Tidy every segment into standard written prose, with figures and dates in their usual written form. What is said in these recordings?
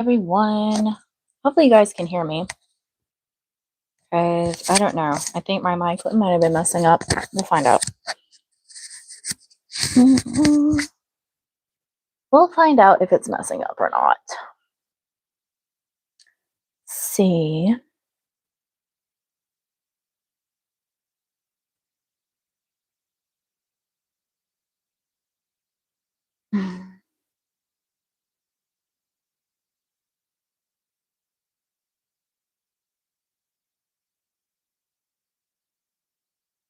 everyone. Hopefully you guys can hear me. Because I don't know. I think my mic might have been messing up. We'll find out. We'll find out if it's messing up or not. Let's see.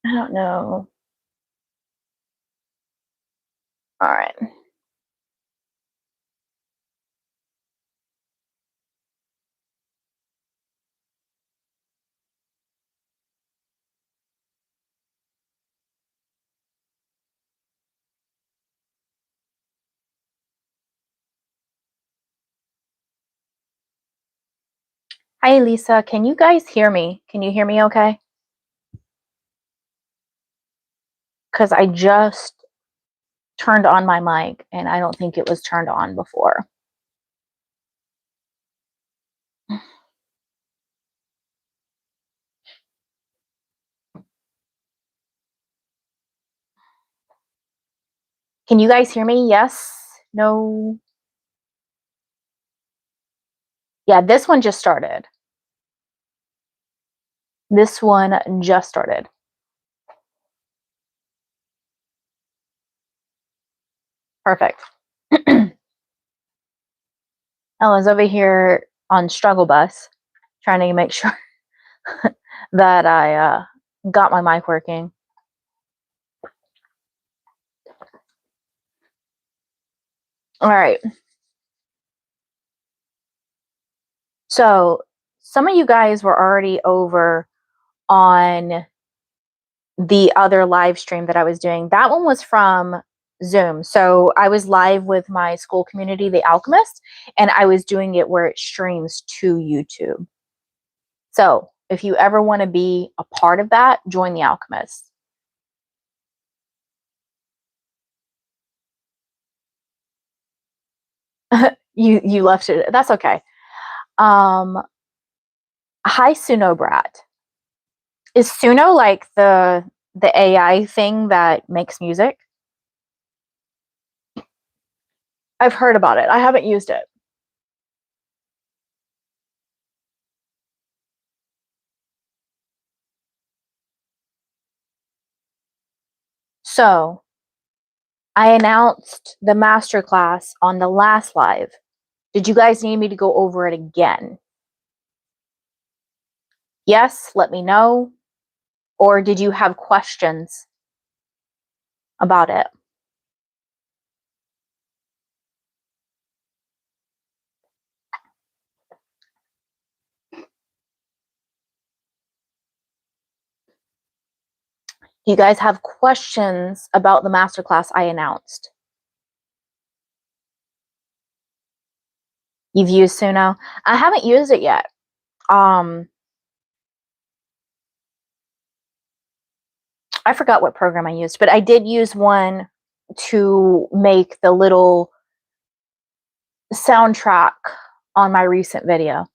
I don't know. All right. Hi, Lisa. Can you guys hear me? Can you hear me okay? Because I just turned on my mic and I don't think it was turned on before. Can you guys hear me? Yes? No? Yeah, this one just started. This one just started. Perfect. Ella's over here on struggle bus trying to make sure that I got my mic working. All right. So some of you guys were already over on the other live stream that I was doing. That one was from Zoom. So I was live with my school community, the Alchemists, and I was doing it where it streams to YouTube. So if you ever want to be a part of that, join the Alchemists. You left it. That's okay. Hi, Suno Brat. Is Suno like the AI thing that makes music? I've heard about it. I haven't used it. So I announced the masterclass on the last live. Did you guys need me to go over it again? Yes, let me know. Or did you have questions about it? Do you guys have questions about the masterclass I announced? You've used Suno? I haven't used it yet. I forgot what program I used, but I did use one to make the little soundtrack on my recent video,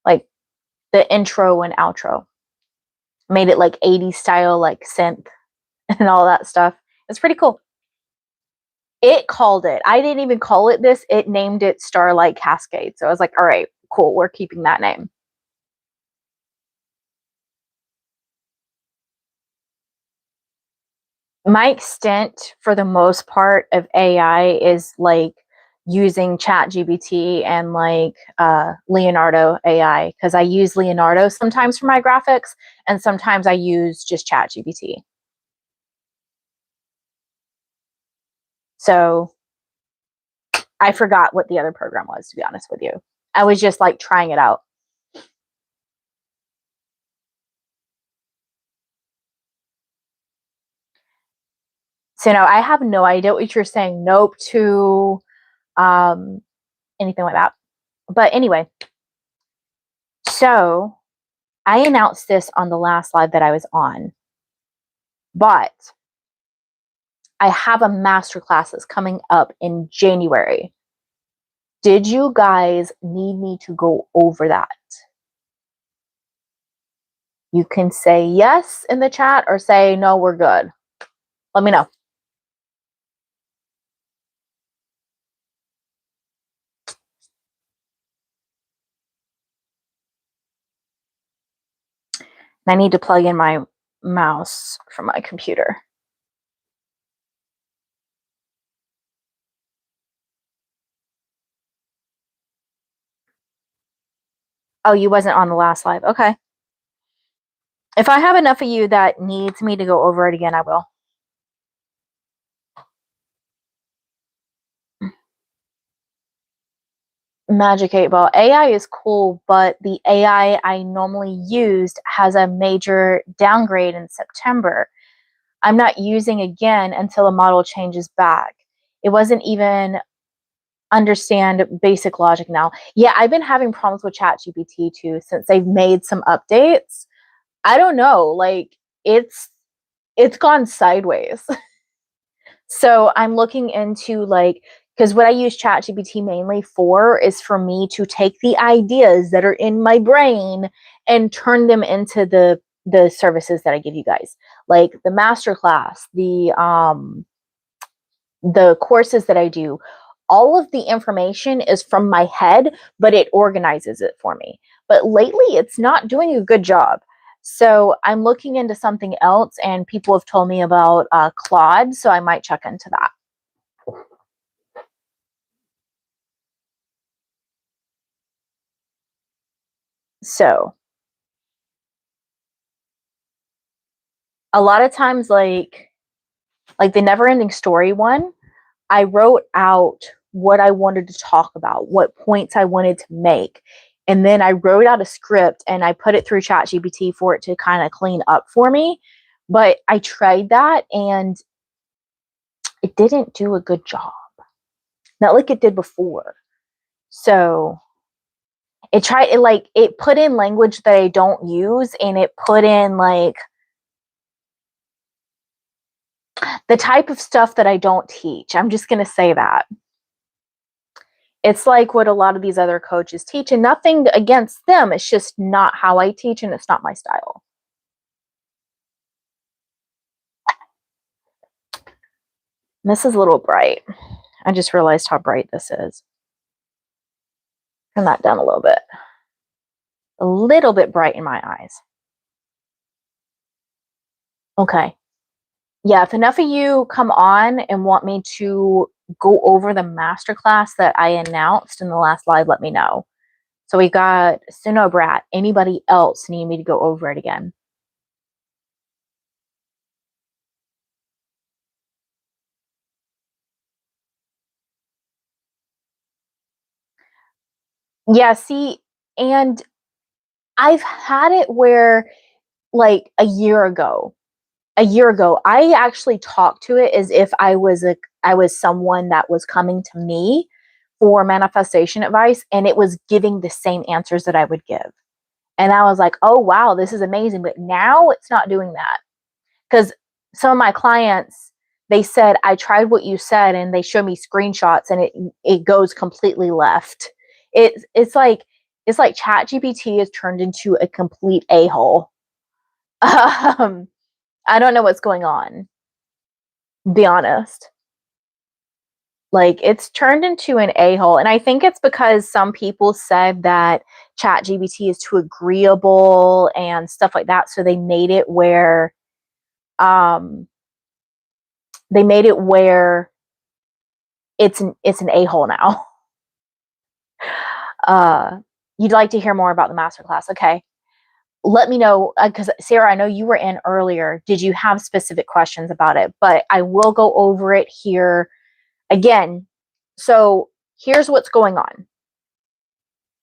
like the intro and outro. Made it like 80s style, like synth and all that stuff. It's pretty cool. It called it. I didn't even call it this. It named it Starlight Cascade. So I was like, all right, cool. We're keeping that name. My extent for the most part of AI is like using ChatGPT and like Leonardo AI, because I use Leonardo sometimes for my graphics and sometimes I use just ChatGPT. So I forgot what the other program was, to be honest with you. I was just like trying it out. So no, I have no idea what you're saying. Nope to anything like that. But anyway, so I announced this on the last live that I was on, but I have a masterclass that's coming up in January. Did you guys need me to go over that? You can say yes in the chat or say no, we're good. Let me know. I need to plug in my mouse from my computer. Oh, you wasn't on the last live. Okay. If I have enough of you that needs me to go over it again, I will. Magic 8 Ball. AI is cool, but the AI I normally used has a major downgrade in September. I'm not using again until a model changes back. It wasn't even understand basic logic now. Yeah, I've been having problems with ChatGPT too since they've made some updates. I don't know, like it's gone sideways. So I'm looking into like, because what I use ChatGPT mainly for is for me to take the ideas that are in my brain and turn them into the services that I give you guys, like the masterclass, the courses that I do. All of the information is from my head, but it organizes it for me. But lately, it's not doing a good job. So I'm looking into something else, and people have told me about Claude, so I might check into that. So a lot of times, like the Never Ending Story one, I wrote out what I wanted to talk about, what points I wanted to make. And then I wrote out a script and I put it through ChatGPT for it to kind of clean up for me. But I tried that and it didn't do a good job. Not like it did before. So it put in language that I don't use, and it put in like the type of stuff that I don't teach. I'm just going to say that. It's like what a lot of these other coaches teach, and nothing against them. It's just not how I teach, and it's not my style. This is a little bright. I just realized how bright this is. Turn that down a little bit. A little bit bright in my eyes. Okay. Yeah, if enough of you come on and want me to go over the masterclass that I announced in the last live, let me know. So we got Sunobrat. Anybody else need me to go over it again? Yeah, see, and I've had it where like a year ago, I actually talked to it as if I was someone that was coming to me for manifestation advice, and it was giving the same answers that I would give. And I was like, oh wow, this is amazing. But now it's not doing that. Because some of my clients, they said, I tried what you said, and they showed me screenshots and it goes completely left. It's like ChatGPT is turned into a complete a-hole. I don't know what's going on. Be honest. Like it's turned into an a-hole. And I think it's because some people said that ChatGPT is too agreeable and stuff like that. So they made it where it's an a-hole now. You'd like to hear more about the masterclass. Okay. Let me know, because Sarah, I know you were in earlier. Did you have specific questions about it? But I will go over it here again. So here's what's going on.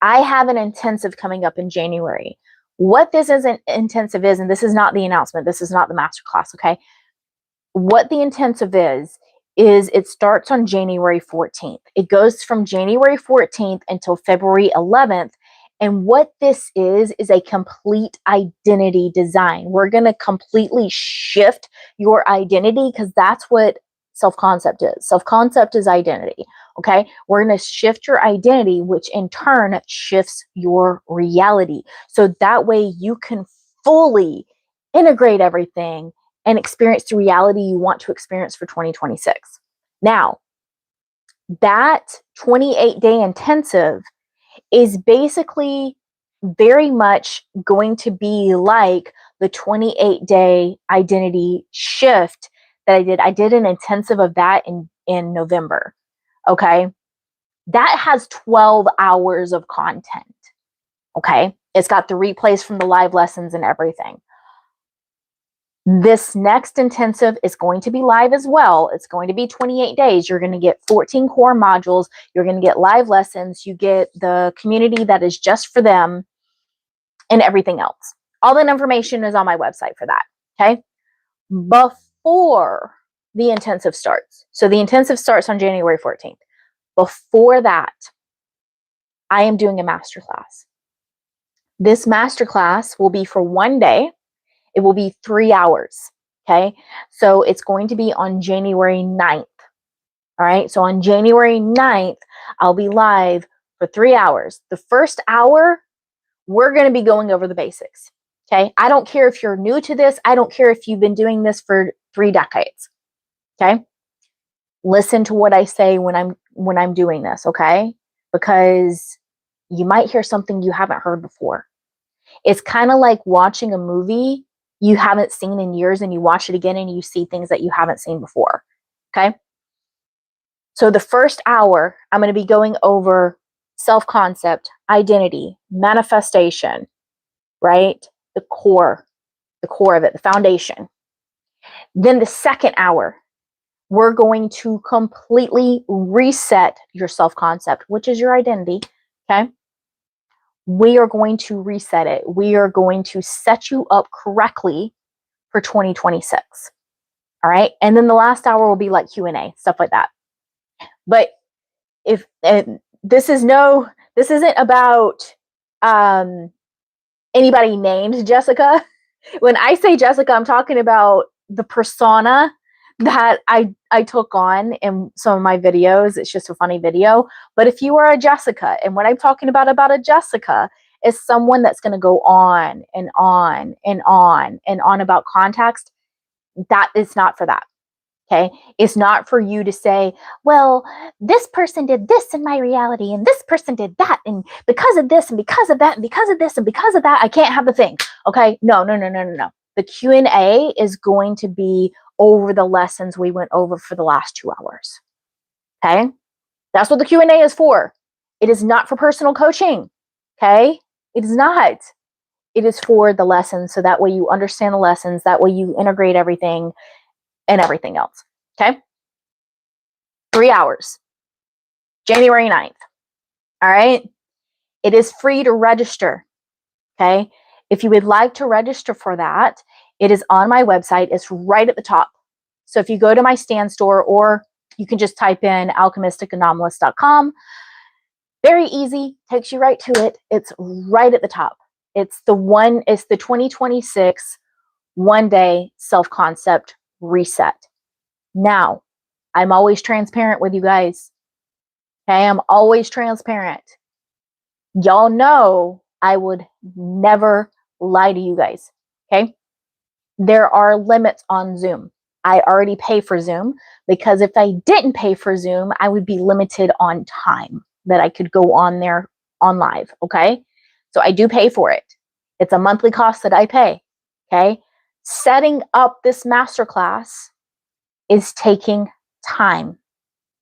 I have an intensive coming up in January. What this isn't intensive is, and this is not the announcement, this is not the masterclass, okay? What the intensive is it starts on January 14th. It goes from January 14th until February 11th. And what this is a complete identity design. We're going to completely shift your identity, because that's what self-concept is. Self-concept is identity. Okay. We're going to shift your identity, which in turn shifts your reality. So that way you can fully integrate everything and experience the reality you want to experience for 2026. Now, that 28-day intensive is basically very much going to be like the 28-day identity shift that I did. I did an intensive of that in November. Okay. That has 12 hours of content. Okay. It's got the replays from the live lessons and everything. This next intensive is going to be live as well. It's going to be 28 days. You're going to get 14 core modules. You're going to get live lessons. You get the community that is just for them and everything else. All that information is on my website for that. Okay. Before the intensive starts. So the intensive starts on January 14th. Before that, I am doing a masterclass. This masterclass will be for one day. It will be 3 hours. Okay. So it's going to be on January 9th. All right. So on January 9th, I'll be live for 3 hours. The first hour, we're going to be going over the basics. Okay. I don't care if you're new to this. I don't care if you've been doing this for 3 decades. Okay. Listen to what I say when I'm doing this. Okay. Because you might hear something you haven't heard before. It's kind of like watching a movie you haven't seen in years and you watch it again and you see things that you haven't seen before. Okay. So the first hour, I'm going to be going over self-concept, identity, manifestation, right? The core of it, the foundation. Then the second hour, we're going to completely reset your self-concept, which is your identity. Okay. We are going to reset it. We are going to set you up correctly for 2026. All right. And then the last hour will be like Q&A, stuff like that. But if this isn't about anybody named Jessica. When I say Jessica, I'm talking about the persona that I took on in some of my videos. It's just a funny video. But if you are a Jessica, and what I'm talking about a Jessica is someone that's going to go on and on and on and on about context, that is not for that. Okay. It's not for you to say, well, this person did this in my reality and this person did that. And because of this and because of that and because of this and because of that, I can't have the thing. Okay. No. The Q&A is going to be over the lessons we went over for the last 2 hours. Okay. That's what the Q&A is for. It is not for personal coaching. Okay. It is not. It is for the lessons. So that way you understand the lessons. That way you integrate everything and everything else. Okay. 3 hours, January 9th. All right. It is free to register. Okay. If you would like to register for that, it is on my website. It's right at the top. So if you go to my stand store, or you can just type in alchemisticanomalist.com. Very easy. Takes you right to it. It's right at the top. It's the 2026 one-day self-concept reset. Now, I'm always transparent with you guys. Okay, I'm always transparent. Y'all know I would never lie to you guys. Okay, there are limits on Zoom. I already pay for Zoom because if I didn't pay for Zoom, I would be limited on time that I could go on there on live. Okay, so I do pay for it. It's a monthly cost that I pay. Okay, setting up this masterclass is taking time.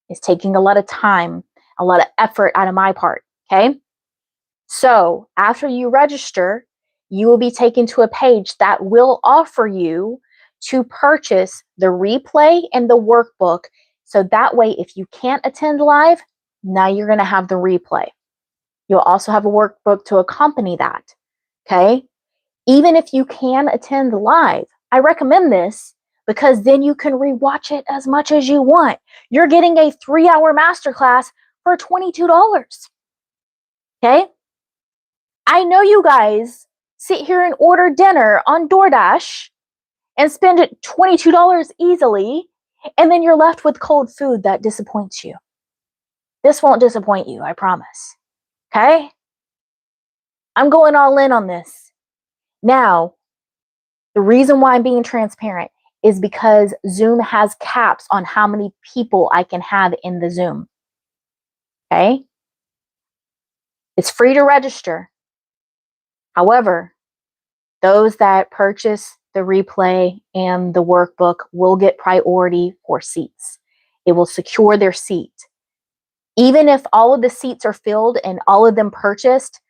It's taking a lot of time, a lot of effort out of my part. Okay. So after you register, you will be taken to a page that will offer you to purchase the replay and the workbook. So that way, if you can't attend live, now you're going to have the replay. You'll also have a workbook to accompany that. Okay. Even if you can attend live, I recommend this because then you can rewatch it as much as you want. You're getting a 3-hour masterclass for $22. Okay. I know you guys sit here and order dinner on DoorDash and spend $22 easily, and then you're left with cold food that disappoints you. This won't disappoint you, I promise. Okay? I'm going all in on this. Now, the reason why I'm being transparent is because Zoom has caps on how many people I can have in the Zoom. Okay? It's free to register. However, those that purchase the replay and the workbook will get priority for seats. It will secure their seat. Even if all of the seats are filled and all of them purchased,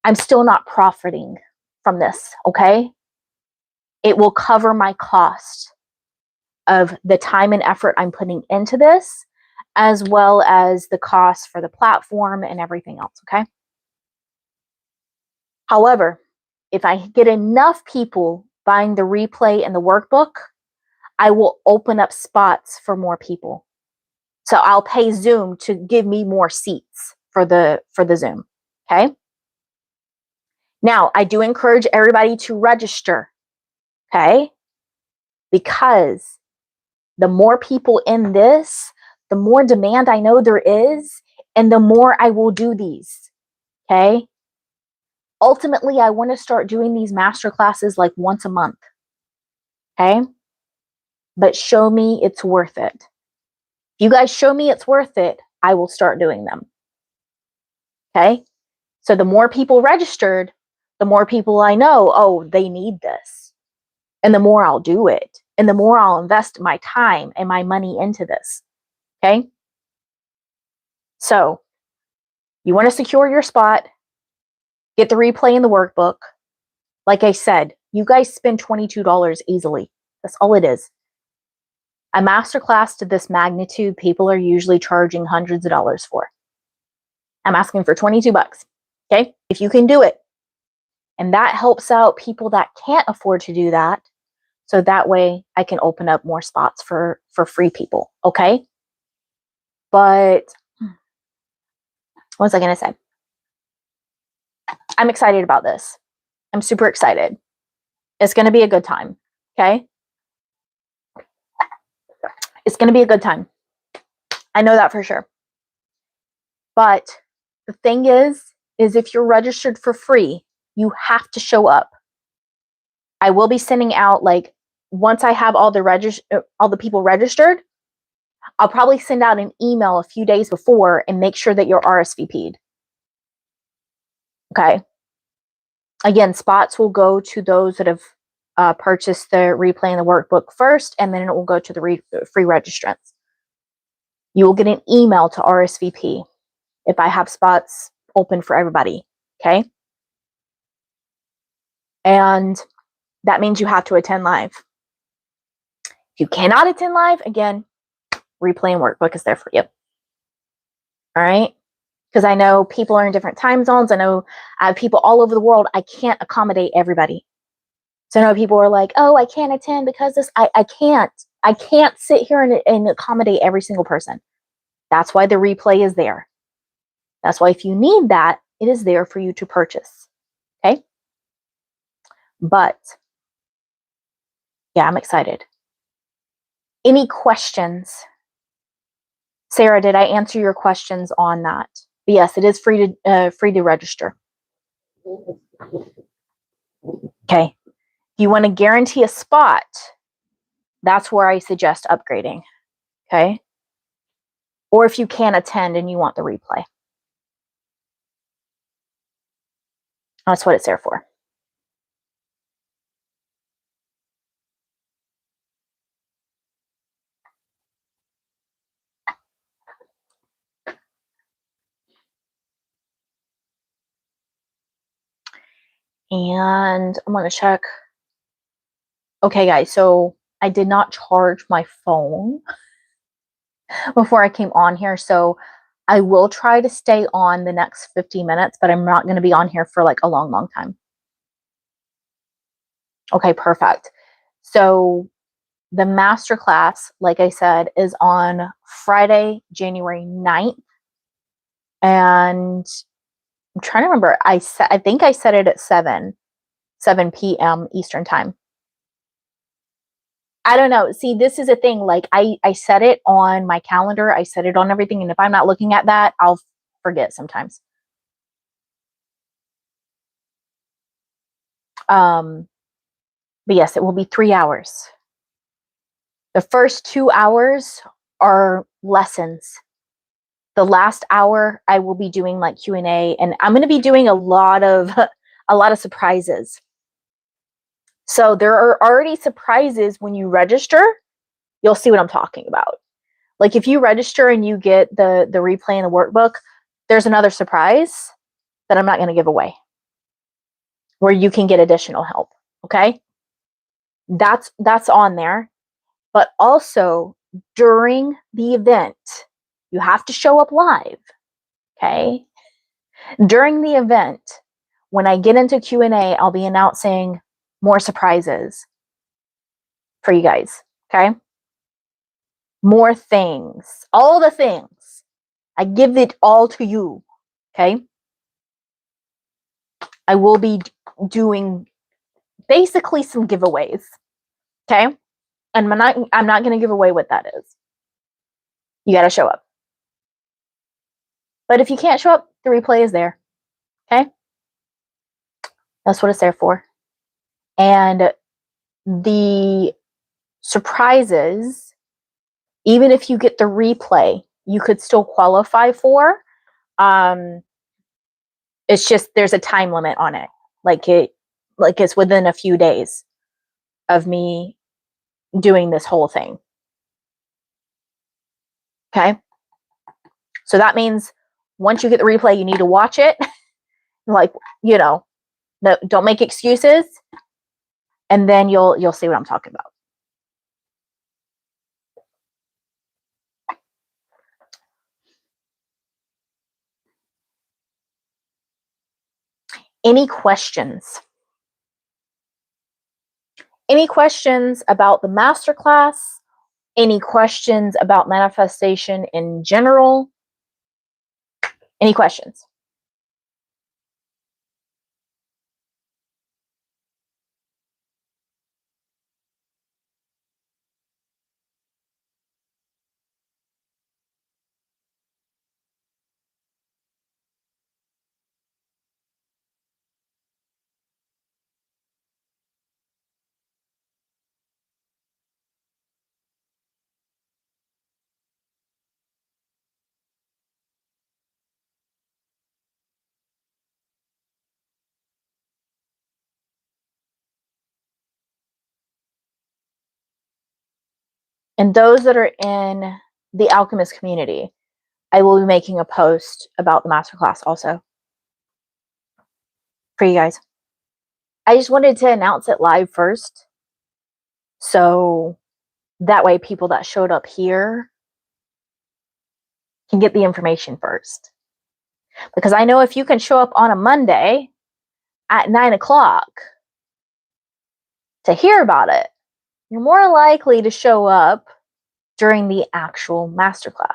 I'm still not profiting from this, okay? It will cover my cost of the time and effort I'm putting into this, as well as the cost for the platform and everything else, okay? However, if I get enough people buying the replay and the workbook, I will open up spots for more people. So I'll pay Zoom to give me more seats for the Zoom, okay? Now, I do encourage everybody to register, okay? Because the more people in this, the more demand I know there is, and the more I will do these, okay? Ultimately, I want to start doing these master classes like once a month, okay? But show me it's worth it. If you guys show me it's worth it, I will start doing them, okay? So the more people registered, the more people I know, oh, they need this. And the more I'll do it. And the more I'll invest my time and my money into this. Okay? So you want to secure your spot, get the replay in the workbook. Like I said, you guys spend $22 easily. That's all it is. A masterclass to this magnitude, people are usually charging hundreds of dollars for. I'm asking for 22 bucks. Okay? If you can do it. And that helps out people that can't afford to do that. So that way I can open up more spots for free people. Okay? But what was I going to say? I'm excited about this. I'm super excited. It's going to be a good time. Okay? It's going to be a good time. I know that for sure. But the thing is if you're registered for free, you have to show up. I will be sending out, like, once I have all the people registered, I'll probably send out an email a few days before and make sure that you're RSVP'd. Okay? Again, spots will go to those that have purchased the replay and the workbook first, and then it will go to the free registrants. You will get an email to RSVP if I have spots open for everybody. Okay? And that means you have to attend live. If you cannot attend live, again, replay and workbook is there for you. All right? Because I know people are in different time zones. I know I have people all over the world. I can't accommodate everybody. So I know people are like, oh, I can't attend because this. I can't. I can't sit here and accommodate every single person. That's why the replay is there. That's why if you need that, it is there for you to purchase. Okay? But yeah, I'm excited. Any questions? Sarah, did I answer your questions on that? But yes, it is free to register. Okay. If you want to guarantee a spot, that's where I suggest upgrading. Okay. Or if you can't attend and you want the replay. That's what it's there for. And I'm going to check. Okay, guys. So I did not charge my phone before I came on here. So I will try to stay on the next 50 minutes, but I'm not going to be on here for like a long, long time. Okay, perfect. So the masterclass, like I said, is on Friday, January 9th. And I'm trying to remember. I think I set it at 7 p.m. Eastern time. I don't know. See, this is a thing. Like I set it on my calendar. I set it on everything. And if I'm not looking at that, I'll forget sometimes. But yes, it will be 3 hours. The first 2 hours are lessons. The last hour I will be doing like Q&A, and I'm going to be doing a lot of surprises. So there are already surprises when you register. You'll see what I'm talking about. Like if you register and you get the replay and the workbook, there's another surprise that I'm not going to give away where you can get additional help. Okay? That's on there. But also during the event, you have to show up live. Okay? During the event, when I get into Q&A, I'll be announcing more surprises for you guys. Okay? More things. All the things. I give it all to you. Okay? I will be doing basically some giveaways. Okay? And I'm not going to give away what that is. You got to show up. But if you can't show up, the replay is there. Okay? That's what it's there for. And the surprises, even if you get the replay, you could still qualify for. It's just there's a time limit on it. Like it's within a few days of me doing this whole thing. Okay? So that means once you get the replay, you need to watch it. Like, no, don't make excuses. And then you'll see what I'm talking about. Any questions? Any questions about the masterclass? Any questions about manifestation in general? Any questions? And those that are in the Alchemist community, I will be making a post about the masterclass also for you guys. I just wanted to announce it live first. So that way people that showed up here can get the information first. Because I know if you can show up on a Monday at 9 o'clock to hear about it, you're more likely to show up during the actual masterclass.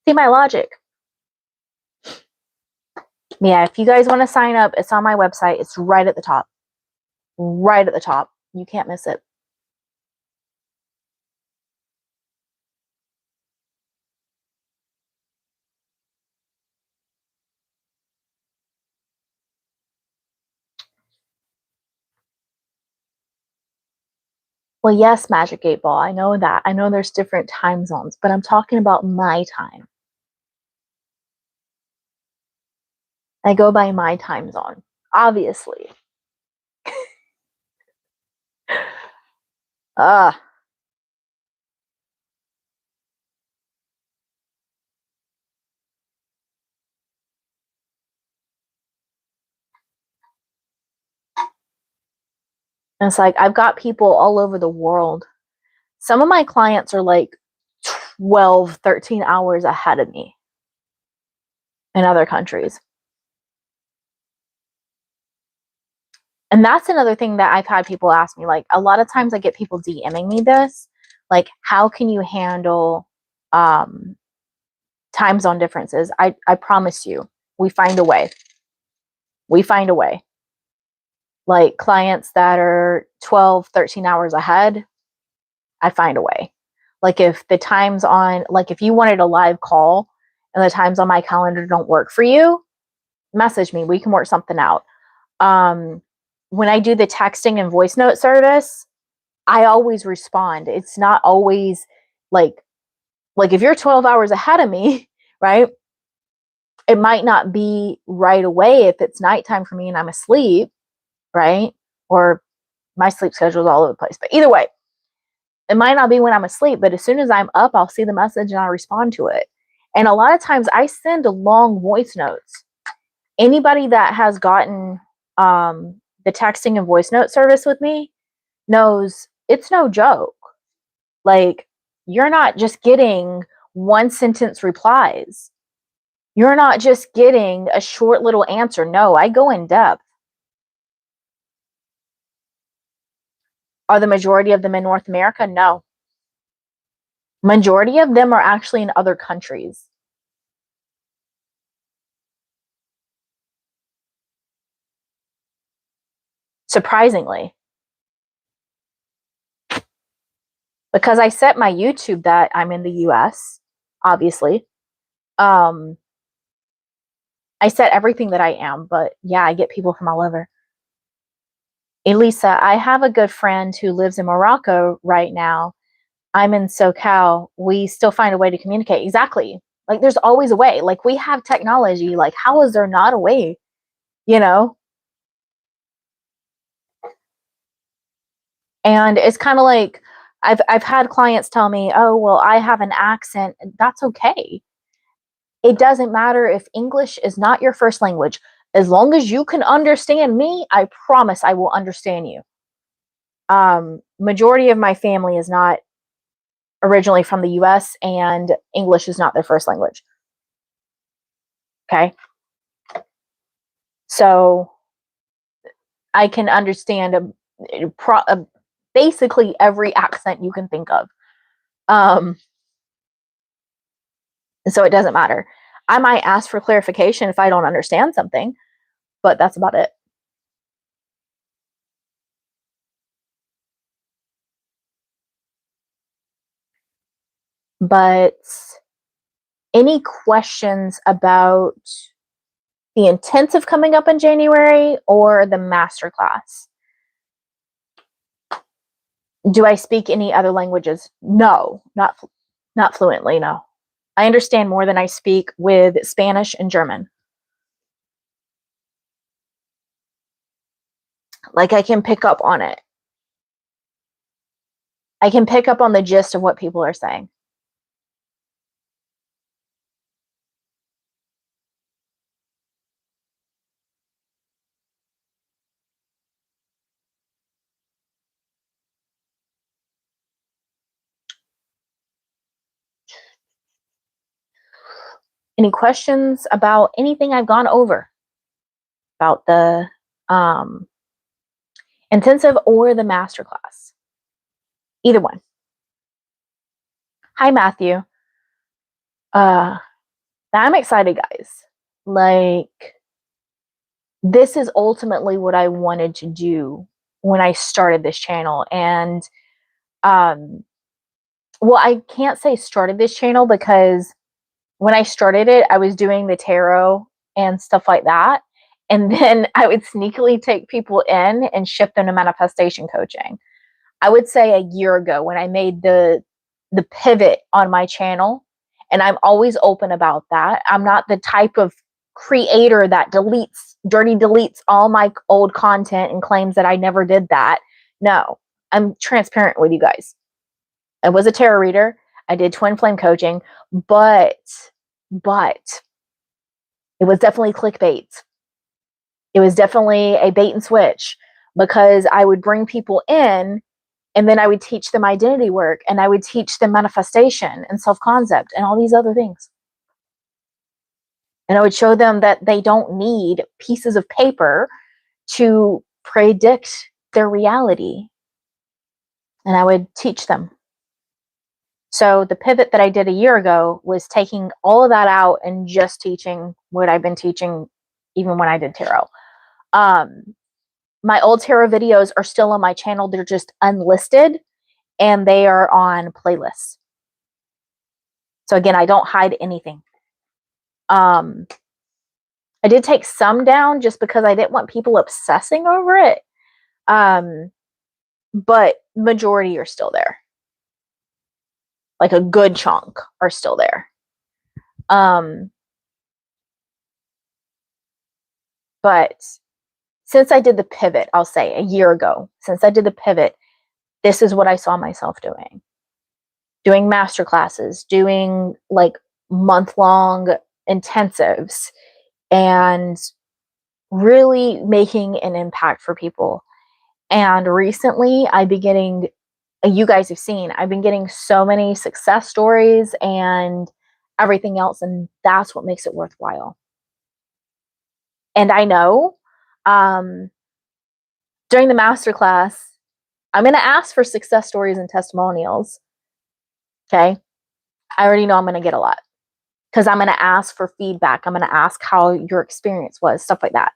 See my logic? Yeah, if you guys want to sign up, it's on my website. It's right at the top. Right at the top. You can't miss it. Well, yes, Magic 8 Ball. I know that. I know there's different time zones, but I'm talking about my time. I go by my time zone, obviously. And it's like I've got people all over the world. Some of my clients are like 12, 13 hours ahead of me in other countries. And that's another thing that I've had people ask me. Like a lot of times I get people DMing me this. Like, how can you handle time zone differences? I promise you, we find a way. We find a way. Like clients that are 12, 13 hours ahead, I'd find a way. Like if the times on, like if you wanted a live call and the times on my calendar don't work for you, message me. We can work something out. When I do the texting and voice note service, I always respond. It's not always like if you're 12 hours ahead of me, right? It might not be right away if it's nighttime for me and I'm asleep, right? Or my sleep schedule is all over the place. But either way, it might not be when I'm asleep, but as soon as I'm up, I'll see the message and I'll respond to it. And a lot of times I send long voice notes. Anybody that has gotten the texting and voice note service with me knows it's no joke. Like, you're not just getting one sentence replies. You're not just getting a short little answer. No, I go in depth. Are the majority of them in North America? No. Majority of them are actually in other countries. Surprisingly. Because I set my YouTube that I'm in the US, obviously. I set everything that I am, but yeah, I get people from all over. Elisa, I have a good friend who lives in Morocco right now. I'm in SoCal. We still find a way to communicate. Exactly. Like there's always a way. Like we have technology. Like how is there not a way? You know? And it's kind of like I've had clients tell me, "Oh, well, I have an accent." That's okay. It doesn't matter if English is not your first language. As long as you can understand me, I promise I will understand you. Majority of my family is not originally from the US and English is not their first language. Okay? So I can understand basically every accent you can think of. So it doesn't matter. I might ask for clarification if I don't understand something, but that's about it. But any questions about the intensive coming up in January or the masterclass? Do I speak any other languages? No, not fluently, no. I understand more than I speak with Spanish and German. Like I can pick up on it. I can pick up on the gist of what people are saying. Any questions about anything I've gone over? About the intensive or the masterclass? Either one. Hi, Matthew. I'm excited, guys. Like, this is ultimately what I wanted to do when I started this channel. And, well, I can't say started this channel because when I started it, I was doing the tarot and stuff like that. And then I would sneakily take people in and ship them to manifestation coaching. I would say a year ago when I made the pivot on my channel, and I'm always open about that. I'm not the type of creator that deletes all my old content and claims that I never did that. No, I'm transparent with you guys. I was a tarot reader. I did twin flame coaching, but it was definitely clickbait. It was definitely a bait and switch because I would bring people in and then I would teach them identity work and I would teach them manifestation and self-concept and all these other things. And I would show them that they don't need pieces of paper to predict their reality. And I would teach them. So the pivot that I did a year ago was taking all of that out and just teaching what I've been teaching even when I did tarot. My old tarot videos are still on my channel. They're just unlisted and they are on playlists. So again, I don't hide anything. I did take some down just because I didn't want people obsessing over it. But majority are still there. Like a good chunk are still there. But since I did the pivot, I'll say a year ago, since I did the pivot, this is what I saw myself doing. Doing masterclasses, doing like month-long intensives, and really making an impact for people. And recently I've been getting, you guys have seen, I've been getting so many success stories and everything else, and that's what makes it worthwhile. And I know during the masterclass, I'm going to ask for success stories and testimonials. Okay. I already know I'm going to get a lot because I'm going to ask for feedback. I'm going to ask how your experience was, stuff like that.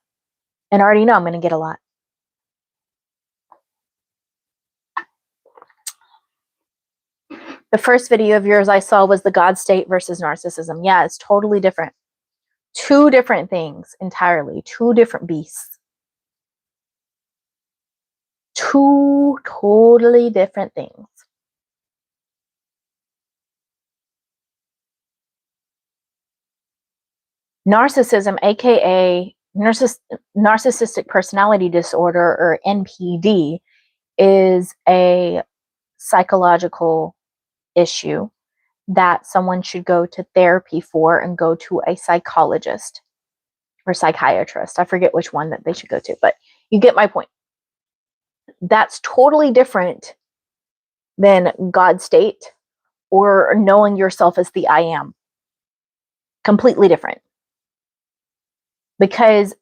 And I already know I'm going to get a lot. The first video of yours I saw was the God state versus narcissism. Yeah, it's totally different. Two different things entirely. Two different beasts. Two totally different things. Narcissism, aka narcissistic personality disorder, or NPD, is a psychological issue that someone should go to therapy for and go to a psychologist or psychiatrist. I forget which one that they should go to, but you get my point. That's totally different than God state or knowing yourself as the I am. Completely different. Because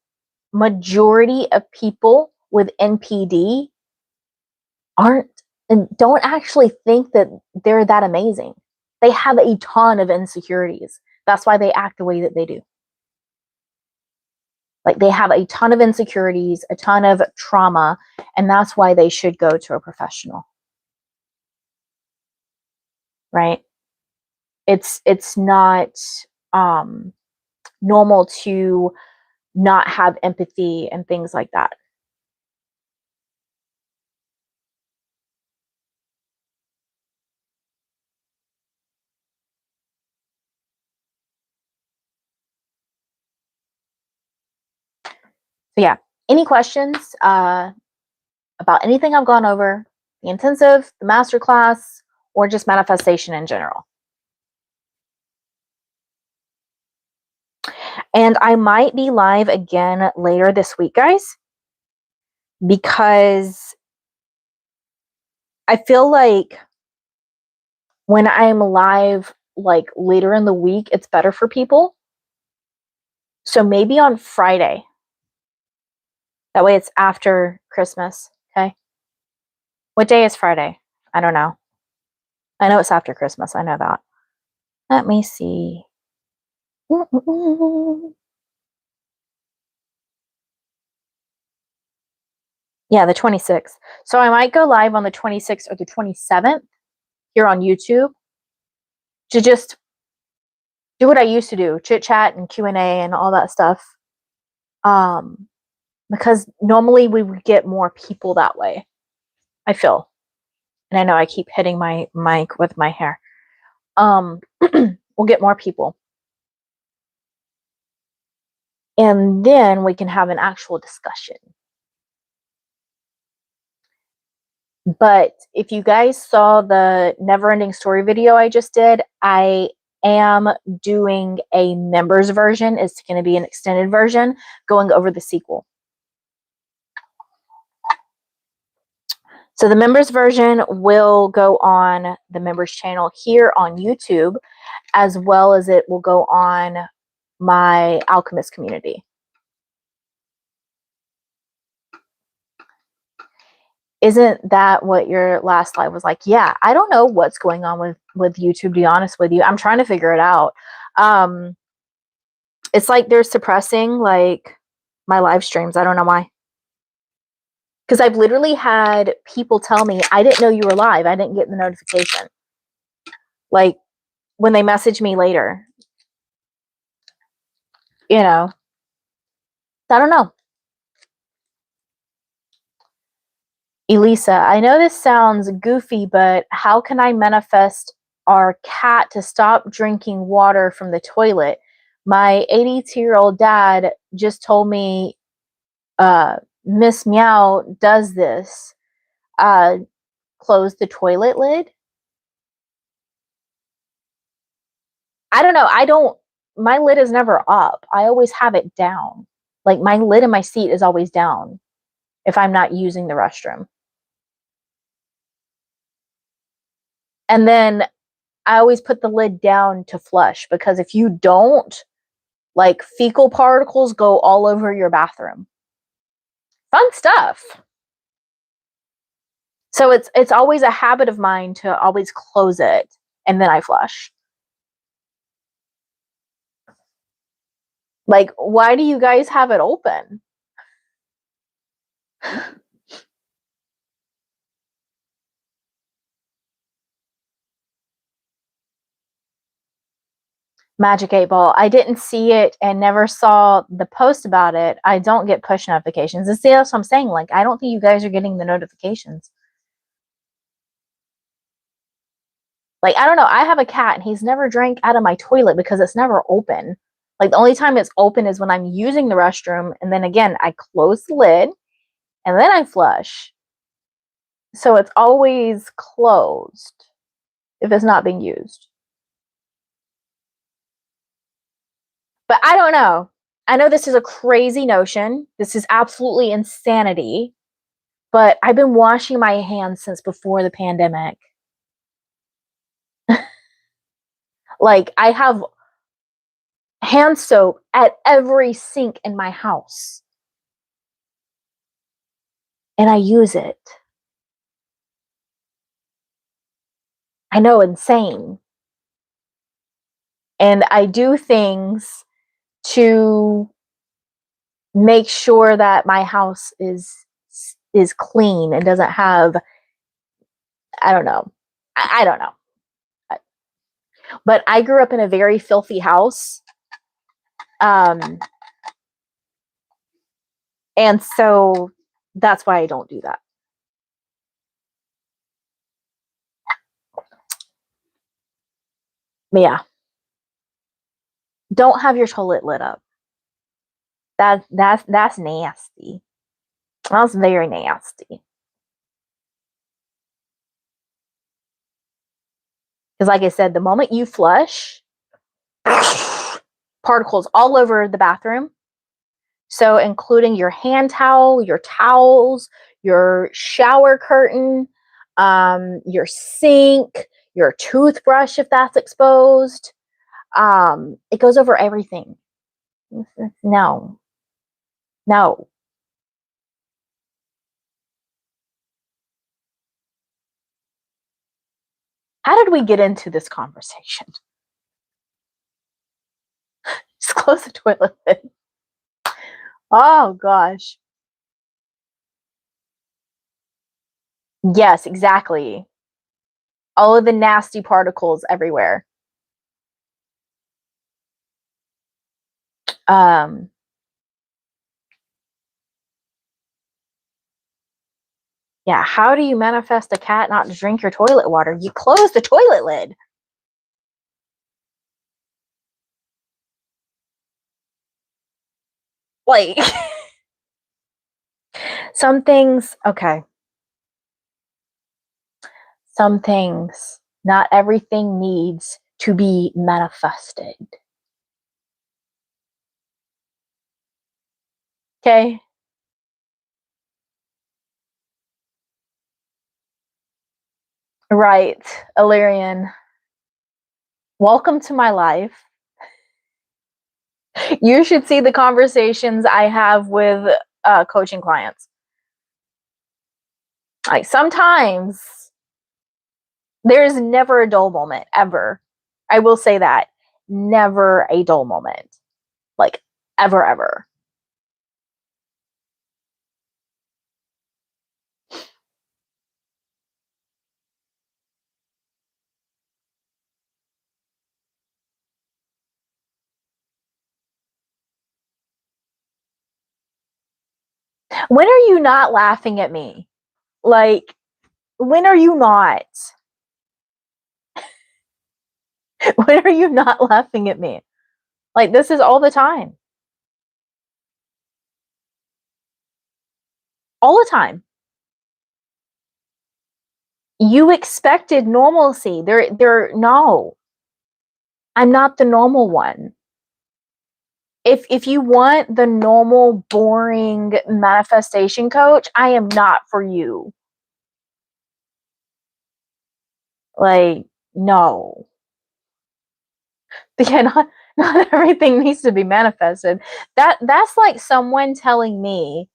majority of people with NPD aren't and don't actually think that they're that amazing. They have a ton of insecurities. That's why they act the way that they do. Like they have a ton of insecurities, a ton of trauma, and that's why they should go to a professional. Right? It's not normal to not have empathy and things like that. So yeah, any questions about anything I've gone over, the intensive, the masterclass, or just manifestation in general? And I might be live again later this week, guys, because I feel like when I'm live like later in the week, it's better for people. So maybe on Friday. That way it's after Christmas, okay? What day is Friday? I don't know. I know it's after Christmas. I know that. Let me see. Yeah, the 26th. So I might go live on the 26th or the 27th here on YouTube to just do what I used to do, chit chat and Q&A and all that stuff. Because normally we would get more people that way, I feel. And I know I keep hitting my mic with my hair. We'll get more people. And then we can have an actual discussion. But if you guys saw the Neverending Story video I just did, I am doing a members version. It's going to be an extended version going over the sequel. So the members version will go on the members channel here on YouTube, as well as it will go on my Alchemysts community. Isn't that what your last live was like? Yeah, I don't know what's going on with YouTube, to be honest with you. I'm trying to figure it out. It's like they're suppressing like my live streams. I don't know why. Because I've literally had people tell me, I didn't know you were live. I didn't get the notification. Like, when they message me later. You know, I don't know. Elisa, I know this sounds goofy, but how can I manifest our cat to stop drinking water from the toilet? My 82-year-old dad just told me Miss Meow does this. Close the toilet lid. I don't know. My lid is never up. I always have it down. Like, my lid in my seat is always down if I'm not using the restroom. And then I always put the lid down to flush, because if you don't, like, fecal particles go all over your bathroom. Fun stuff. So it's always a habit of mine to always close it and then I flush. Like, why do you guys have it open? Magic 8 Ball. I didn't see it and never saw the post about it. I don't get push notifications. And see, that's what I'm saying. Like, I don't think you guys are getting the notifications. Like, I don't know. I have a cat and he's never drank out of my toilet because it's never open. Like, the only time it's open is when I'm using the restroom. And then again, I close the lid and then I flush. So it's always closed if it's not being used. But I don't know. I know this is a crazy notion. This is absolutely insanity. But I've been washing my hands since before the pandemic. Like, I have hand soap at every sink in my house. And I use it. I know, insane. And I do things to make sure that my house is clean and doesn't have, I don't know. I don't know. But I grew up in a very filthy house. And so that's why I don't do that. But yeah. Don't have your toilet lit up. That's nasty. That's very nasty. Because like I said, the moment you flush, particles all over the bathroom. So including your hand towel, your towels, your shower curtain, your sink, your toothbrush if that's exposed. It goes over everything. No. No. How did we get into this conversation? Just close the toilet lid. Oh gosh. Yes, exactly. All of the nasty particles everywhere. Yeah, how do you manifest a cat not to drink your toilet water? You close the toilet lid. Like, some things, okay. Some things, not everything needs to be manifested. Okay? Right, Illyrian. Welcome to my life. You should see the conversations I have with coaching clients. Like, sometimes there's never a dull moment, ever. I will say that. Never a dull moment. Like, ever, ever. When are you not laughing at me? Like, when are you not? When are you not laughing at me? Like, this is all the time. All the time. You expected normalcy. No. I'm not the normal one. If you want the normal, boring manifestation coach, I am not for you. Like, no. Yeah, not everything needs to be manifested. That's like someone telling me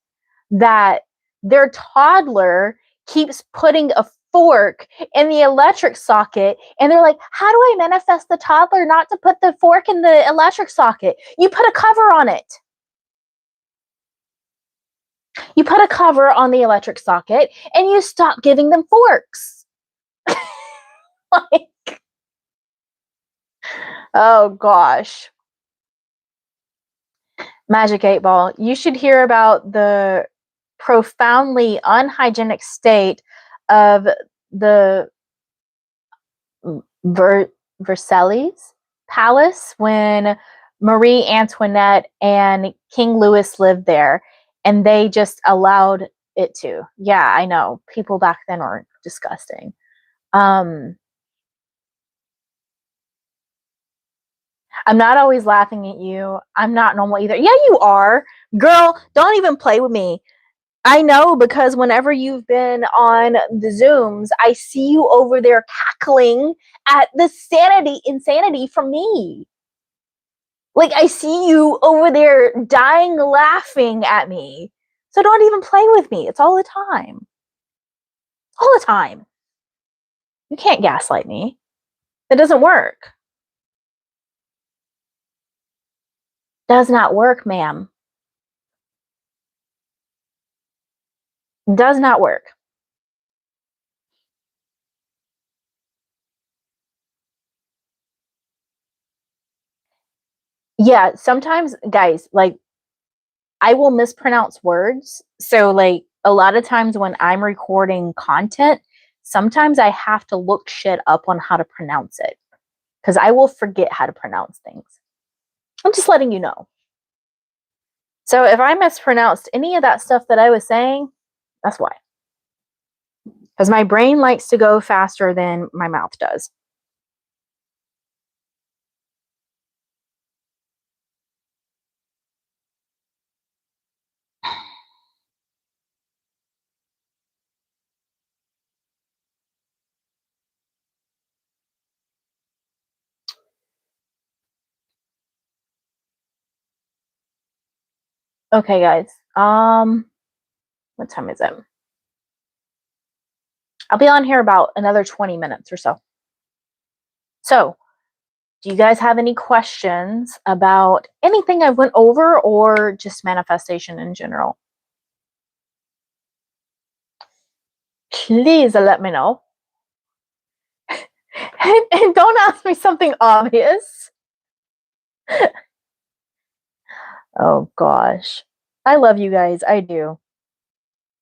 that their toddler keeps putting a fork in the electric socket, and they're like, how do I manifest the toddler not to put the fork in the electric socket? You put a cover on it. You put a cover on the electric socket and you stop giving them forks. Like, oh gosh. Magic 8 Ball. You should hear about the profoundly unhygienic state of the Versailles Palace when Marie Antoinette and King Louis lived there, and they just allowed it to. Yeah, I know. People back then were disgusting. I'm not always laughing at you. I'm not normal either. Yeah, you are. Girl, don't even play with me. I know, because whenever you've been on the Zooms, I see you over there cackling at the insanity from me. Like, I see you over there dying laughing at me. So don't even play with me. It's all the time. All the time. You can't gaslight me. It doesn't work. Does not work, ma'am. Does not work. Yeah, sometimes, guys, like, I will mispronounce words. So, like, a lot of times when I'm recording content, sometimes I have to look shit up on how to pronounce it because I will forget how to pronounce things. I'm just letting you know. So, if I mispronounced any of that stuff that I was saying, that's why. Because my brain likes to go faster than my mouth does. Okay, guys. What time is it? I'll be on here about another 20 minutes or so. So, do you guys have any questions about anything I went over or just manifestation in general? Please let me know. And don't ask me something obvious. Oh gosh. I love you guys. I do.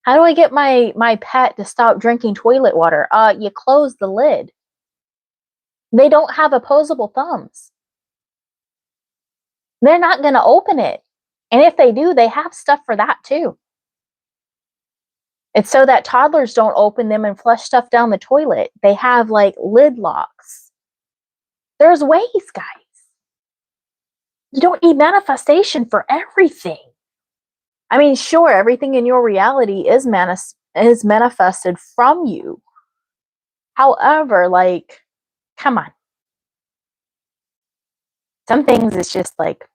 How do I get my pet to stop drinking toilet water? You close the lid. They don't have opposable thumbs. They're not going to open it. And if they do, they have stuff for that too. It's so that toddlers don't open them and flush stuff down the toilet. They have like lid locks. There's ways, guys. You don't need manifestation for everything. I mean, sure, everything in your reality is manifested from you. However, like, come on. Some things it's just like,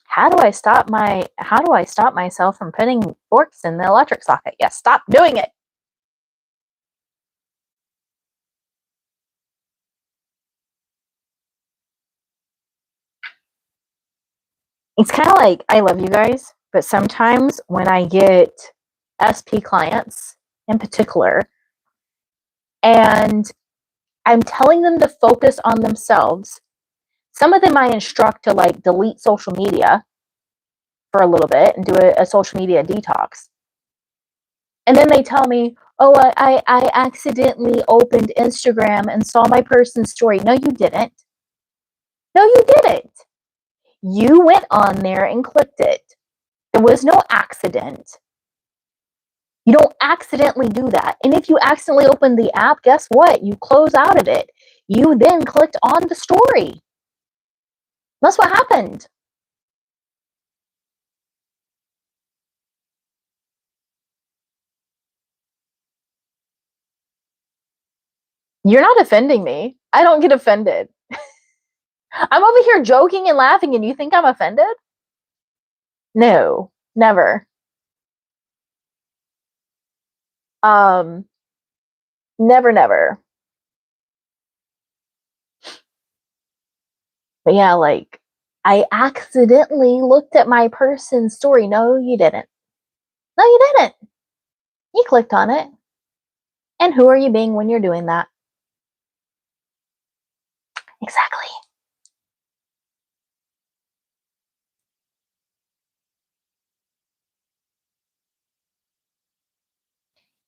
how do I stop myself from putting forks in the electric socket? Yes, stop doing it. It's kind of like, I love you guys, but sometimes when I get SP clients in particular, and I'm telling them to focus on themselves. Some of them I instruct to like delete social media for a little bit and do a social media detox. And then they tell me, oh, I accidentally opened Instagram and saw my person's story. No, you didn't. No, you didn't. You went on there and clicked it. There was no accident. You don't accidentally do that. And if you accidentally open the app, guess what? You close out of it. You then clicked on the story. That's what happened. You're not offending me. I don't get offended. I'm over here joking and laughing, and you think I'm offended? No, never. Um, never, never. But yeah, like, I accidentally looked at my person's story. No, you didn't. No, you didn't. You clicked on it. And who are you being when you're doing that? Exactly.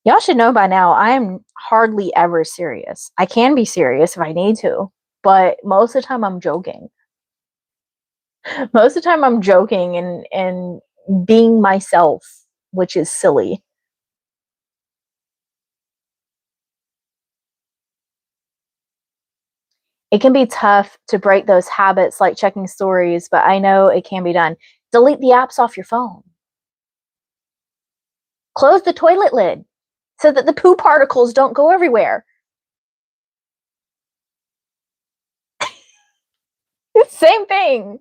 Y'all should know by now, I am hardly ever serious. I can be serious if I need to, but most of the time I'm joking. Most of the time I'm joking and being myself, which is silly. It can be tough to break those habits like checking stories, but I know it can be done. Delete the apps off your phone. Close the toilet lid so that the poo particles don't go everywhere. Same thing.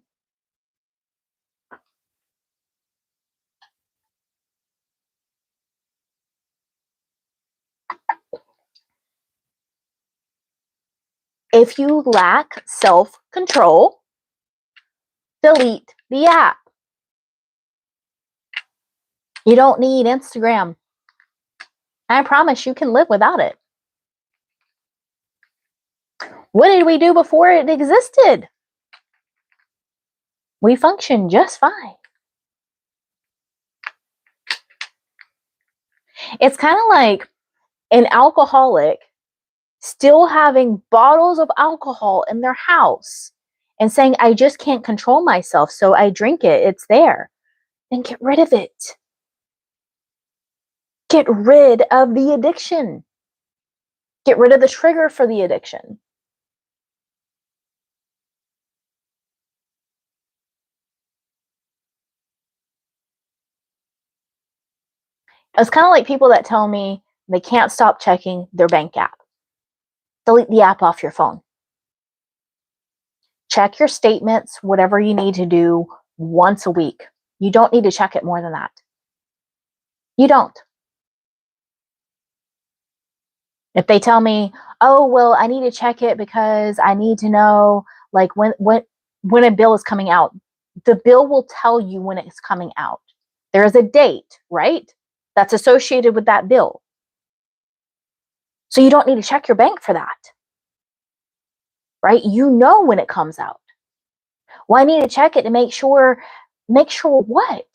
If you lack self-control, delete the app. You don't need Instagram. I promise you can live without it. What did we do before it existed? We functioned just fine. It's kind of like an alcoholic still having bottles of alcohol in their house and saying, I just can't control myself, so I drink it. It's there. Then get rid of it. Get rid of the addiction. Get rid of the trigger for the addiction. It's kind of like people that tell me they can't stop checking their bank app. Delete the app off your phone. Check your statements, whatever you need to do, once a week. You don't need to check it more than that. You don't. If they tell me, oh, well, I need to check it because I need to know like when a bill is coming out, the bill will tell you when it's coming out. There is a date, right? That's associated with that bill. So you don't need to check your bank for that. Right? You know when it comes out. Well, I need to check it to make sure what?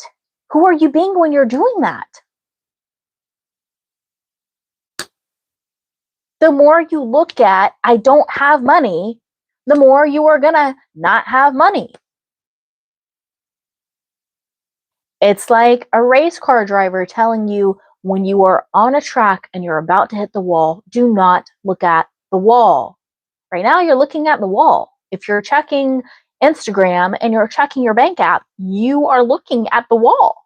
Who are you being when you're doing that? The more you look at, I don't have money, the more you are going to not have money. It's like a race car driver telling you when you are on a track and you're about to hit the wall, do not look at the wall. Right now, you're looking at the wall. If you're checking Instagram and you're checking your bank app, you are looking at the wall.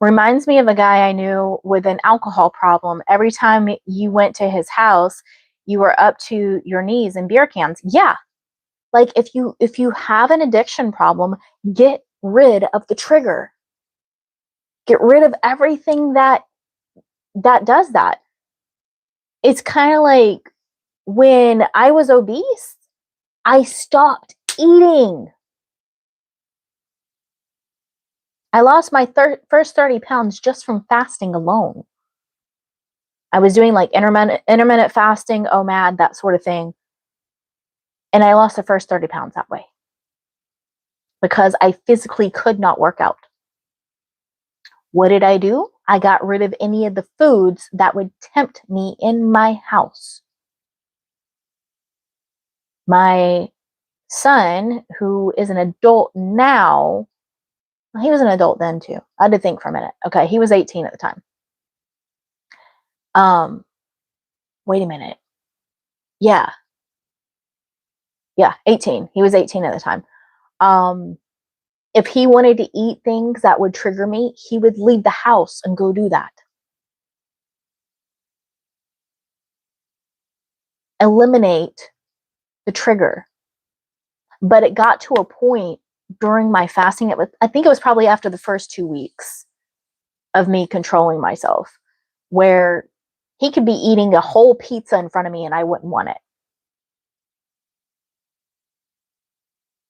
Reminds me of a guy I knew with an alcohol problem. Every time you went to his house, you were up to your knees in beer cans. Yeah. Like if you have an addiction problem, get rid of the trigger. Get rid of everything that does that. It's kind of like when I was obese, I stopped eating. I lost my first 30 pounds just from fasting alone. I was doing like intermittent fasting, OMAD, that sort of thing. And I lost the first 30 pounds that way because I physically could not work out. What did I do? I got rid of any of the foods that would tempt me in my house. My son, who is an adult now, he was an adult then too. I had to think for a minute. Okay, he was 18 at the time. Wait a minute. Yeah, 18. He was 18 at the time. If he wanted to eat things that would trigger me, he would leave the house and go do that. Eliminate the trigger. But it got to a point during my fasting, I think it was probably after the first 2 weeks of me controlling myself, where he could be eating a whole pizza in front of me and I wouldn't want it.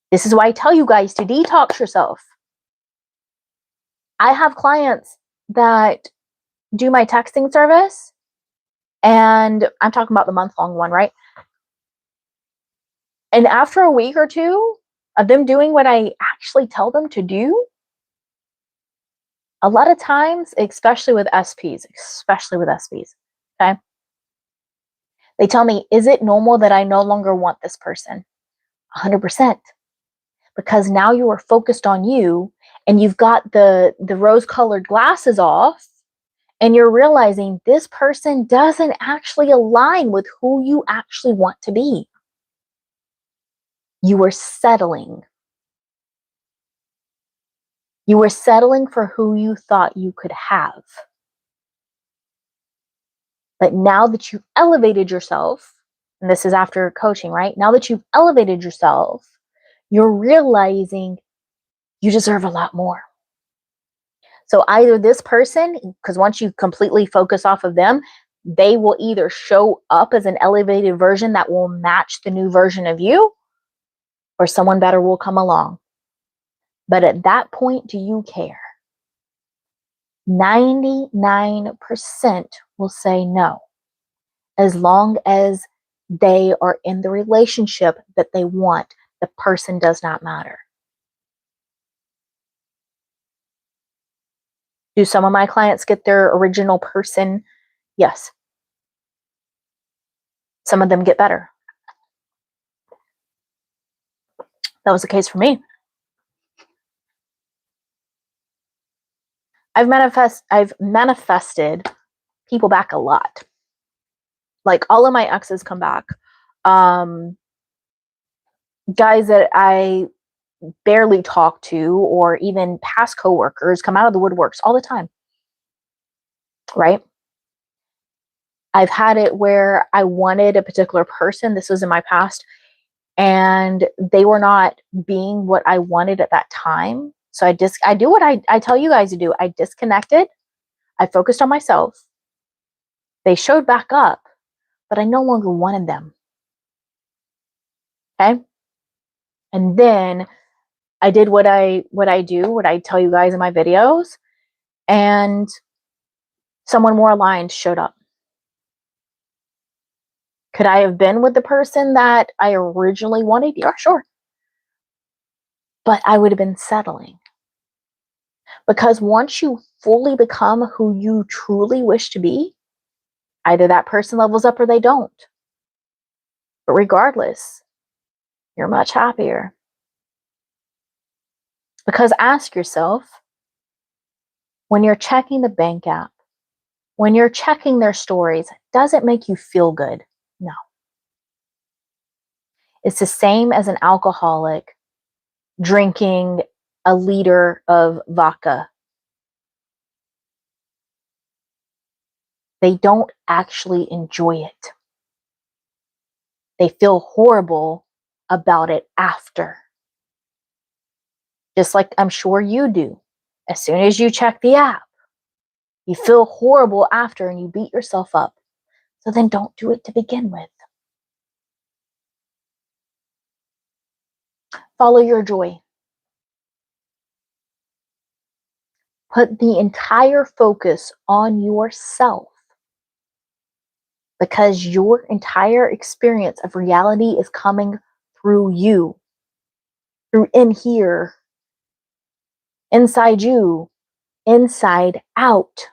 This is why I tell you guys to detox yourself. I have clients that do my texting service, and I'm talking about the month-long one, right? And after a week or two of them doing what I actually tell them to do, a lot of times, especially with SPs, okay? They tell me, is it normal that I no longer want this person? 100%. Because now you are focused on you and you've got the rose-colored glasses off and you're realizing this person doesn't actually align with who you actually want to be. You were settling. You were settling for who you thought you could have. But now that you've elevated yourself, and this is after coaching, right? Now that you've elevated yourself, you're realizing you deserve a lot more. So either this person, because once you completely focus off of them, they will either show up as an elevated version that will match the new version of you, or someone better will come along. But at that point, do you care? 99% will say no, as long as they are in the relationship that they want. The person does not matter. Do some of my clients get their original person? Yes. Some of them get better. That was the case for me. I've manifested people back a lot. Like all of my exes come back. Guys that I barely talk to, or even past coworkers, come out of the woodworks all the time. Right? I've had it where I wanted a particular person. This was in my past, and they were not being what I wanted at that time. So I do what I tell you guys to do. I disconnected. I focused on myself. They showed back up, but I no longer wanted them. Okay? And then I did what I tell you guys in my videos, and someone more aligned showed up. Could I have been with the person that I originally wanted? Yeah, sure. But I would have been settling. Because once you fully become who you truly wish to be, either that person levels up or they don't. But regardless, you're much happier. Because ask yourself, when you're checking the bank app, when you're checking their stories, does it make you feel good? No. It's the same as an alcoholic drinking a liter of vodka. They don't actually enjoy it. They feel horrible about it after. Just like I'm sure you do. As soon as you check the app, you feel horrible after and you beat yourself up. So then don't do it to begin with. Follow your joy. Put the entire focus on yourself. because your entire experience of reality is coming through you, through in here, inside you, inside out.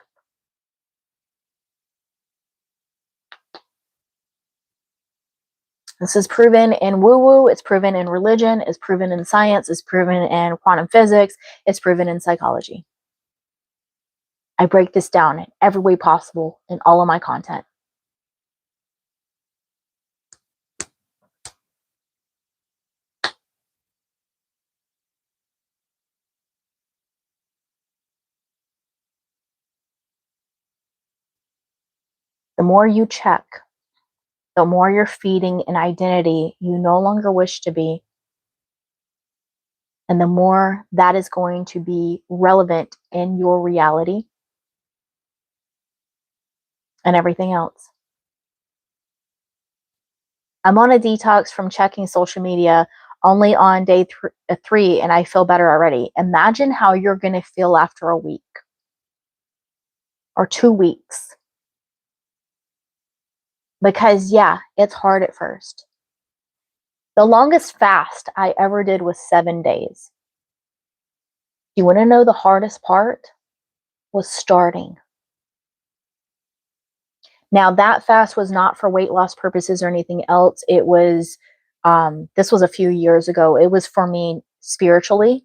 This is proven in woo-woo, it's proven in religion, it's proven in science, it's proven in quantum physics, it's proven in psychology. I break this down in every way possible in all of my content. The more you check, the more you're feeding an identity you no longer wish to be, and the more that is going to be relevant in your reality and everything else. I'm on a detox from checking social media only on day 3, and I feel better already. Imagine how you're going to feel after a week or 2 weeks. Because, yeah, it's hard at first. The longest fast I ever did was 7 days. You want to know the hardest part? Was starting. Now, that fast was not for weight loss purposes or anything else. It was, this was a few years ago. It was for me spiritually,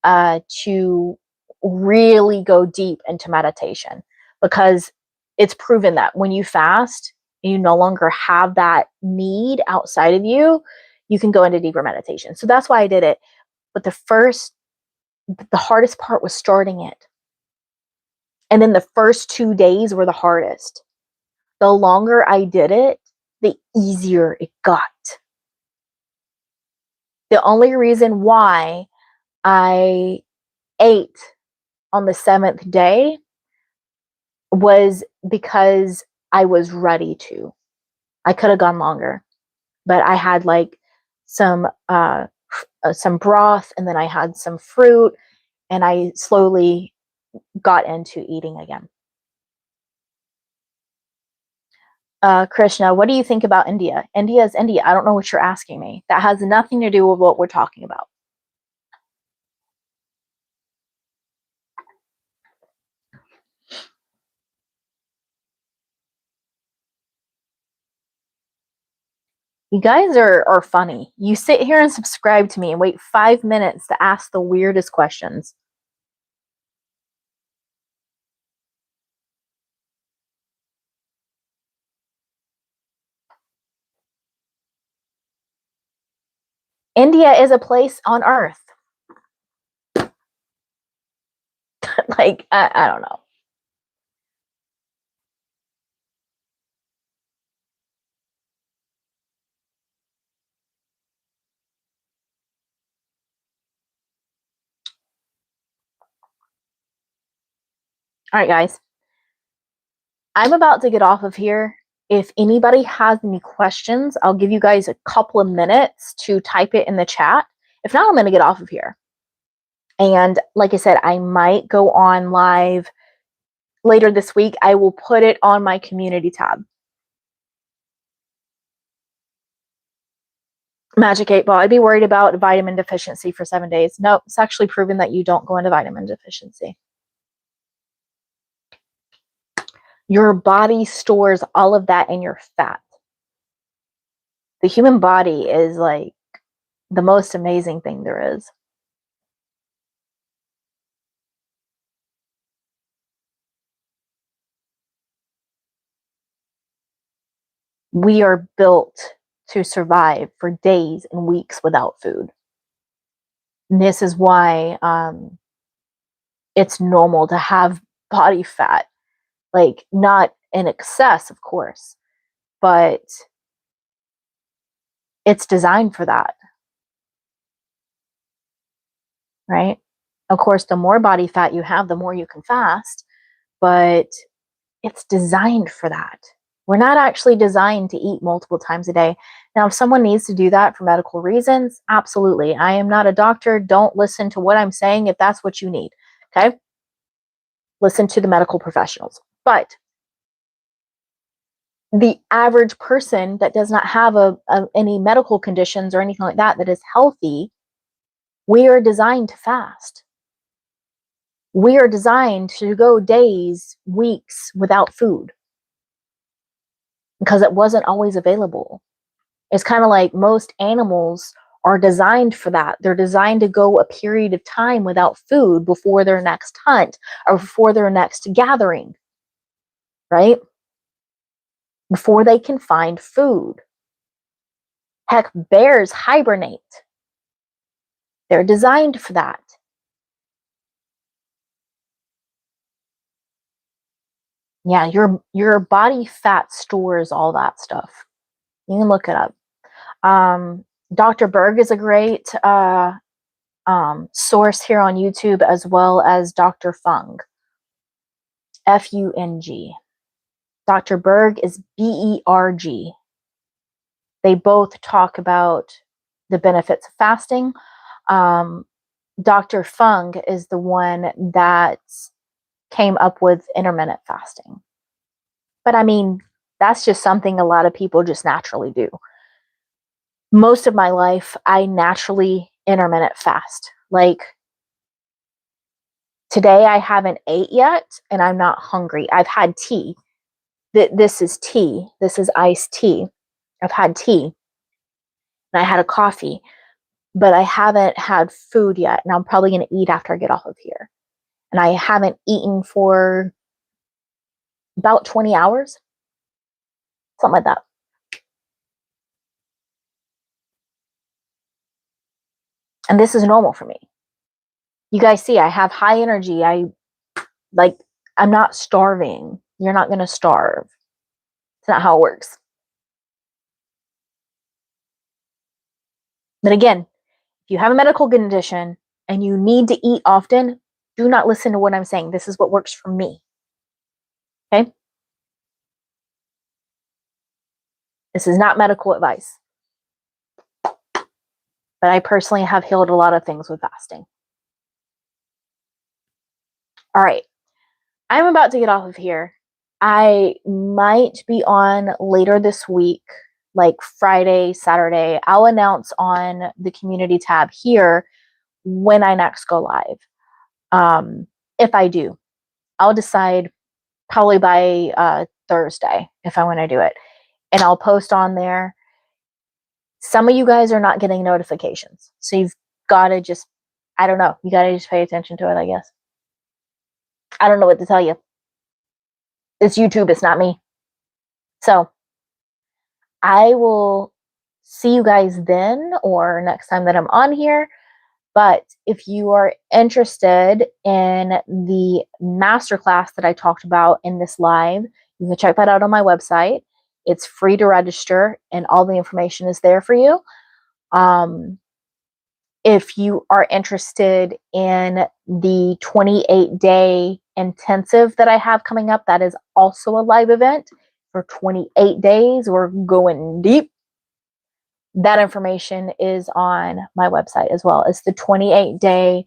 to really go deep into meditation, because it's proven that when you fast, you no longer have that need outside of you. You can go into deeper meditation. So that's why I did it. But the hardest part was starting it. And then the first 2 days were the hardest. The longer I did it, the easier it got. The only reason why I ate on the 7th day was because I was ready to. I could have gone longer, but I had like some broth, and then I had some fruit, and I slowly got into eating again. Krishna, what do you think about India? India is India. I don't know what you're asking me. That has nothing to do with what we're talking about. You guys are funny. You sit here and subscribe to me and wait 5 minutes to ask the weirdest questions. India is a place on earth. Like, I don't know. All right, guys. I'm about to get off of here. If anybody has any questions, I'll give you guys a couple of minutes to type it in the chat. If not, I'm going to get off of here. And like I said, I might go on live later this week. I will put it on my community tab. Magic 8 Ball. I'd be worried about vitamin deficiency for 7 days. No, it's actually proven that you don't go into vitamin deficiency. Your body stores all of that in your fat. The human body is like the most amazing thing there is. We are built to survive for days and weeks without food. And this is why it's normal to have body fat. Like, not in excess, of course, but it's designed for that. Right? Of course, the more body fat you have, the more you can fast, but it's designed for that. We're not actually designed to eat multiple times a day. Now, if someone needs to do that for medical reasons, absolutely. I am not a doctor. Don't listen to what I'm saying if that's what you need. Okay? Listen to the medical professionals. But the average person that does not have any medical conditions or anything like that, that is healthy, we are designed to fast. We are designed to go days, weeks without food because it wasn't always available. It's kind of like most animals are designed for that. They're designed to go a period of time without food before their next hunt or before their next gathering, right? Before they can find food. Heck, bears hibernate. They're designed for that. Yeah, your body fat stores all that stuff. You can look it up. Dr. Berg is a great source here on YouTube, as well as Dr. Fung. Fung. Dr. Berg is Berg. They both talk about the benefits of fasting. Dr. Fung is the one that came up with intermittent fasting. But I mean, that's just something a lot of people just naturally do. Most of my life, I naturally intermittent fast. Like today, I haven't ate yet and I'm not hungry. I've had tea. This is tea. This is iced tea. I've had tea and I had a coffee, but I haven't had food yet. And I'm probably going to eat after I get off of here. And I haven't eaten for about 20 hours, something like that. And this is normal for me. You guys see, I have high energy. I'm not starving. You're not going to starve. It's not how it works. But again, if you have a medical condition and you need to eat often, do not listen to what I'm saying. This is what works for me. Okay? This is not medical advice. But I personally have healed a lot of things with fasting. All right. I'm about to get off of here. I might be on later this week, like Friday, Saturday. I'll announce on the community tab here when I next go live. If I do, I'll decide probably by Thursday if I want to do it. And I'll post on there. Some of you guys are not getting notifications. So you've got to just, I don't know, you got to just pay attention to it, I guess. I don't know what to tell you. It's YouTube, it's not me. So I will see you guys then or next time that I'm on here. But if you are interested in the masterclass that I talked about in this live, you can check that out on my website. It's free to register and all the information is there for you. If you are interested in the 28-day intensive that I have coming up, that is also a live event for 28 days. We're going deep. That information is on my website as well. It's the 28-day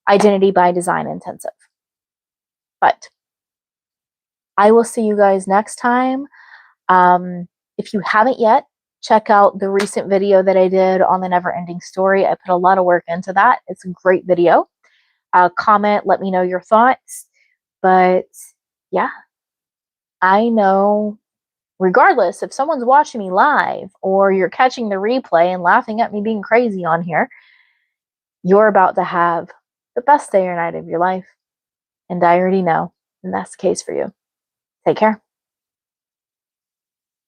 Identity by Design intensive. But I will see you guys next time. If you haven't yet, check out the recent video that I did on the never ending story. I put a lot of work into that. It's a great video. Comment, let me know your thoughts. But yeah, I know regardless if someone's watching me live or you're catching the replay and laughing at me being crazy on here, you're about to have the best day or night of your life. And I already know, and that's the case for you. Take care.